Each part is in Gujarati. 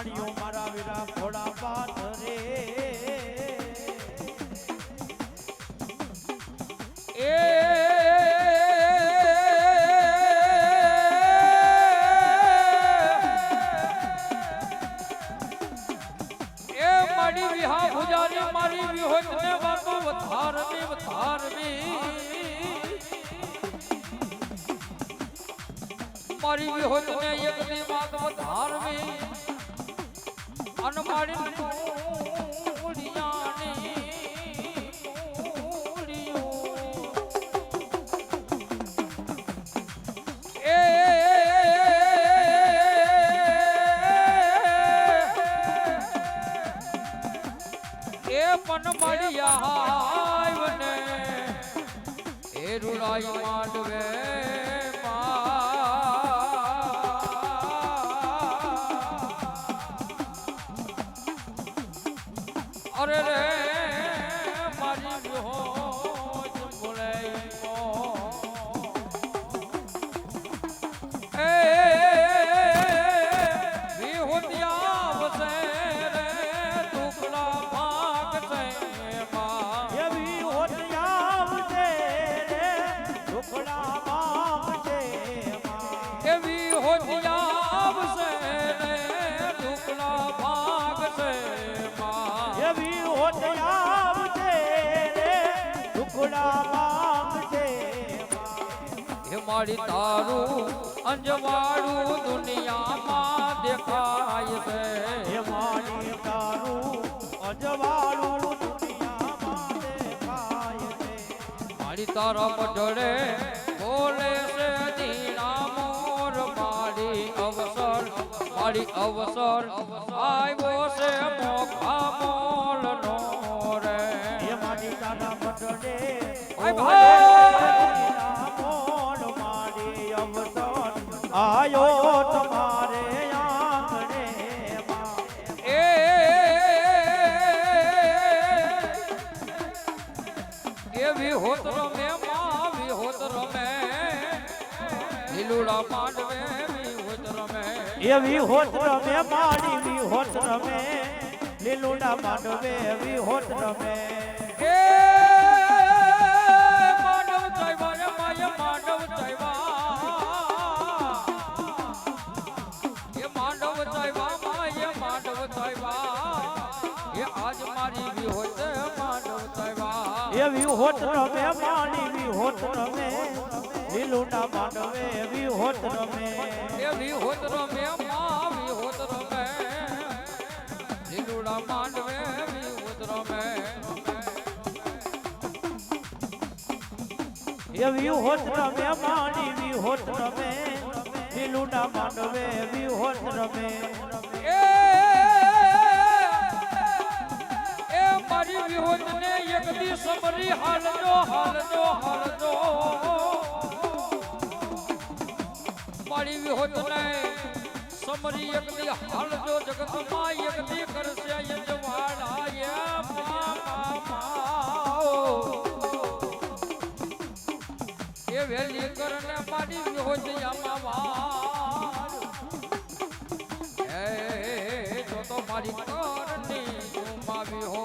માણિયો મારા વીરા ઘોડા પાથ રે મારી વિહા ભુજારી મારી વિહોત ને વાતો વધારવી મારી વિહોત ને એક દી વાત વધારવી અન મારી પણ મળ્યા ને એ રૂડાઈ માંડવે અરે રે મારી વિહોત બોલે એ વિહોતિયા વસે રે દુખલા ભાગ છે એવી હોત આવશે રે ઢોકળા બાપ છે એવી હોતિયા વસે રે દુખલા ભાગ છે એવી હોત આવશે રે ઢોકળા બાપ છે હે મારી તારું અંજવાળું દુનિયામાં દેખાય છે હે મારી તારું અજવાળું દુનિયામાં દેખાય છે મારી તારા પઢડે બોલે છે ધીણા મોર મારી અવસર આવ્યો છે મોખા મોલ નો રે હે મારી તારા બટડે આય ભાઈ મોડ મારી અવસર આયો તમારે આંગણે એવી હોત રમે માવી હોત રમે લીલુડા માંડવે હોત રમે એવી હોત રમે માડી હોત રમે લીલુડા માંડવે એવી હોત રમે એ માંડવ ચાઈવા રે માય માંડવ ચાઈવા એ માંડવ ચાઈવા માય માંડવ ચાઈવા એ આજ મારી બી હોત માંડવ ચાઈવા એવી હોત રમે માડી હોત રમે લીલુડા માંડવે એવી હોત રમે એવી હોત રમે માવી હોત રમે લીલુડા માંડવે એવી હોત રમે એવી હોત રમે માડી હોત રમે લીલુડા માંડવે એવી હોત રમે એ મારી વિહોત ને એક દી સમરી હાલજો મારી વિહોત ને સમરી એક દી હાલજો જગતમાં એક દી કરશે યજવાડા એ એ વેલી કરને મારી વિહોત યામાં એ જો તો મારી કરની ગુમાવી હો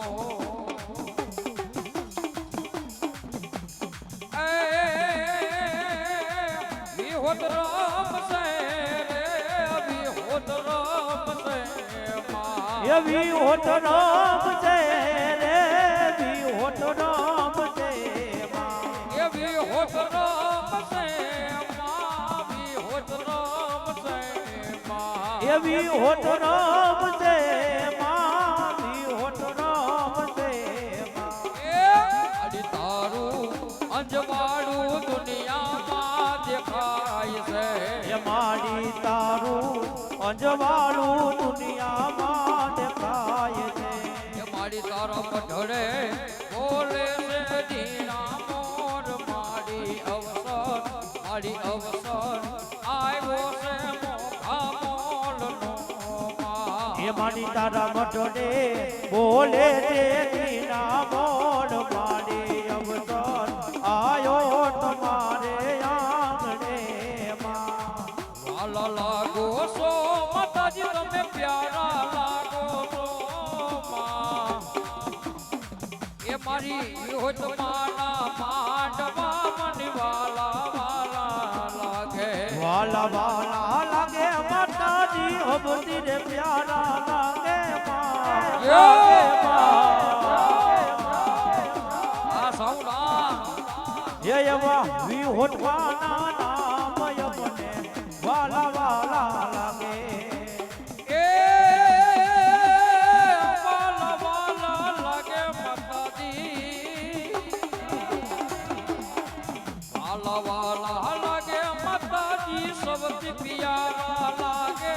વિહોત રમશે રે વિહોત રમશે એવી હોત રમશે રે વિહોત રમશે એવી હોત રમશે વિહોત રમશે એવી હોત રમશે વિહોત રમશે અડી તારું અંજવાળું દુનિયામાં દેખાય છે એ માડી તારું અંજવાળું દુનિયામાં દેખાય છે એ મારી તારા પઢડે બોલે છે ધીણા મોર મારી અવસર આવ્યો છે મોખા મોલ નો એ માડી તારા મઢડે બોલે છે દીના મોડ માડી અવસર આયો તમારે આંગણે માં લાલા લાગો સો મત માતાજી તમે પ્યારા લાગો છો માં એ મારી હોત માના માંડવા મને વાલા વાલા લાગે વાલા વાલા લાગે માતાજી હબતી રે પ્યારા લાગે આ સૌના હે એવા વિહોટવાના નામ યમને વાલા વાલા લાગે એ વાલા વાલા લાગે માતાજી વાલા વાલા લાગે માતાજી સૌથી પ્યારા લાગે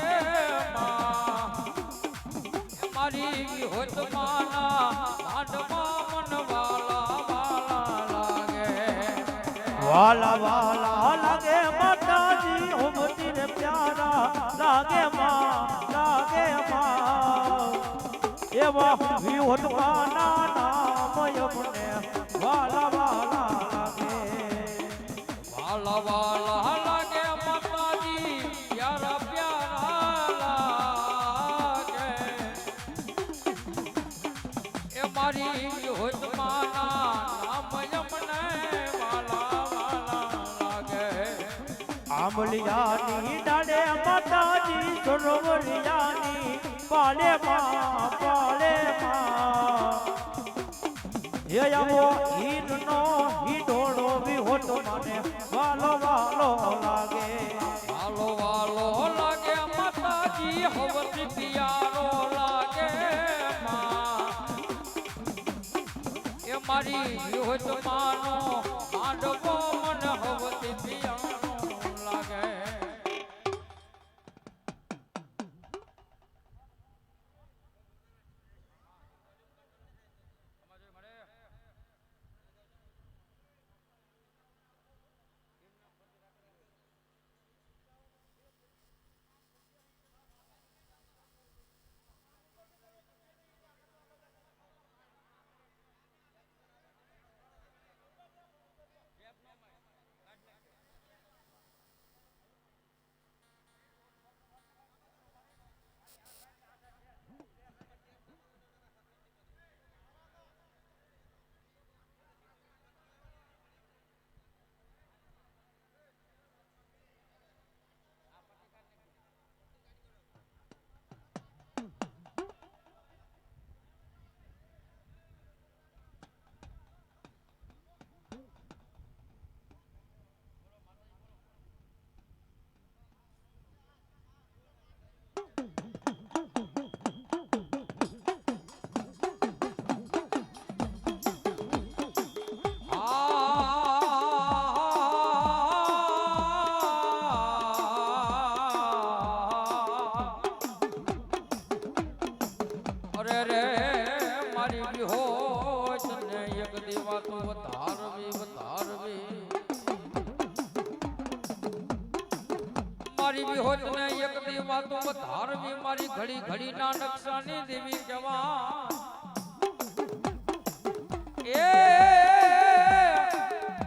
મારી હોત માના માંડવા મન વાલા વાલા લાગે વાલા વાલા લાગે માતાજી હબતી રે પ્યારા લાગે એવા વિહોટવાના નામ યમને વાલા વાલા લાગે વાલા વાલા લાગે માતાજી પ્યારા પ્યારા લાગે એ મારી હોત માના નામ યમને વાલા વાલા લાગે આંબલિયાની ડાળે માતાજી સરોવરિયાની પાલે હે આવો હીરનો હીડોળો વિહોટો મને વાલો વાલો લાગે વાલો વાલો લાગે માતાજી હવતી પિયારો લાગે એ મારી હોત માનો માંડવો મન હવતી પિયારો લાગે મારી વિહોત ને એક દી વાતો ધારવી મારી ઘડી ઘડી ના નકશાની દેવી જવા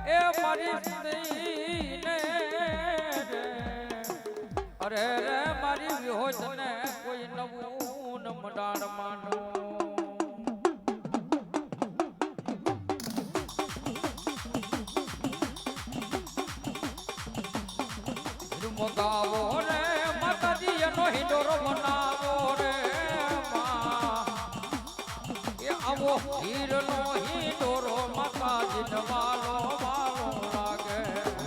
એ મારી સ્ત્રીને અરે રે મારી વિહોત ને કોઈ નવું ન મડાડ માનો ગાવો રે માતાજી એનો હિંડોરો બનાવો રે એ આવો હીરનો હિંડોરો માતાજી વાલો વાલો લાગે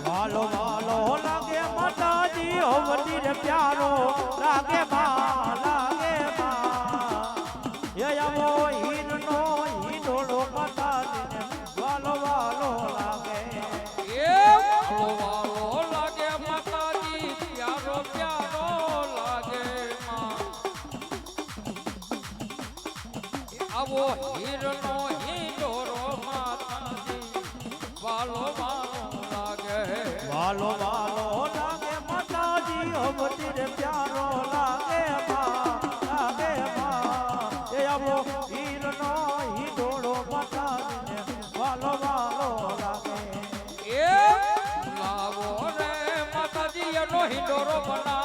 વાલો વાલો લાગે માતાજી હવતી રે પ્યારો લાગે હે આવો હીરનો હિંડોળો માતાજી વાલો વાલો લાગે એ વાલો લાગે માતાજી પ્યારો પ્યારો લાગે આવો હીરનો હિંડોરો માતાજી વાલો વાલો લાગે વાલો વાલો લાગે માતાજી હવતી રે પ્યારો લાગે એ આવો હીરનો હિંડોળો માતાજી વાલો વાલો લાગે એ લાવો રે માતાજી એનો હિંડોરો બના